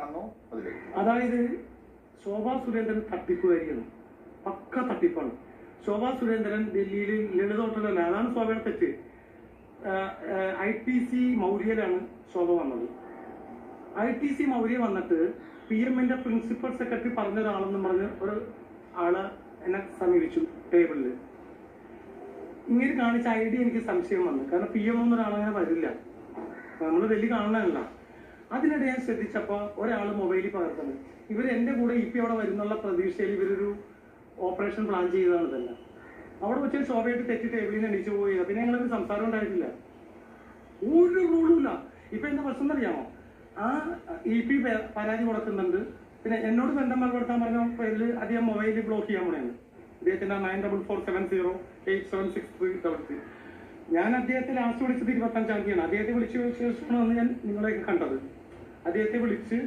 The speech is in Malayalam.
എന്താണെന്നോ അതിലേക്ക്. അതായത് ശോഭാ സുരേന്ദ്രൻ തട്ടിപ്പുകാരിയാണ്, പക്ക തട്ടിപ്പാണ്. ശോഭാ സുരേന്ദ്രൻ ഡൽഹിയിൽ ലളിത ഹോട്ടലല്ല, അതാണ് ശോഭയുടെ തെറ്റ്. ITC മൗര്യയിലാണ് ശോഭ വന്നത്. ITC മൗര്യ വന്നിട്ട് PM-ന്റെ പ്രിൻസിപ്പൽ സെക്രട്ടറി പറഞ്ഞ ഒരാളെന്ന് പറഞ്ഞ് ഒരു ആള് എന്നെ സമീപിച്ചു ടേബിളിൽ. ഇങ്ങനെ കാണിച്ച ID എനിക്ക് സംശയം വന്നു. കാരണം PM ഒന്നൊരാളങ്ങനെ വരില്ല, നമ്മൾ ഡൽഹി കാണാനല്ല. അതിനിടെ ഞാൻ ശ്രദ്ധിച്ചപ്പോൾ ഒരാൾ മൊബൈലിൽ പകർത്തുന്നത് ഇവർ എൻ്റെ കൂടെ EP അവിടെ വരുന്നുള്ള പ്രതീക്ഷയിൽ ഇവരൊരു ഓപ്പറേഷൻ പ്ലാൻ ചെയ്തതാണ് തന്നെ. അവിടെ വെച്ച് ശോഭയായിട്ട് തെറ്റി ടേബിളിൽ നിന്ന് എണീച്ചു പോയി. പിന്നെ ഞങ്ങളൊരു സംസാരം ഉണ്ടായിട്ടില്ല, ഒരു റൂളുമില്ല. ഇപ്പൊ എന്താ പ്രശ്നം എന്നറിയാമോ? ആ EP പരാതി കൊടുക്കുന്നുണ്ട്, പിന്നെ എന്നോട് ബന്ധം മറുപടുത്താൻ പറഞ്ഞ പേരിൽ അദ്ദേഹം മൊബൈലിൽ ബ്ലോക്ക് ചെയ്യാൻ പോണെയാണ്. അദ്ദേഹത്തിന്റെ 9447087633. ഞാൻ അദ്ദേഹത്തെ ലാസ്റ്റ് വിളിച്ചത് 25-ാം തീയതിയാണ്. അദ്ദേഹത്തെ വിളിച്ച ശേഷമാണ് ഞാൻ നിങ്ങളെയൊക്കെ കണ്ടത്. അദ്ദേഹത്തെ വിളിച്ച്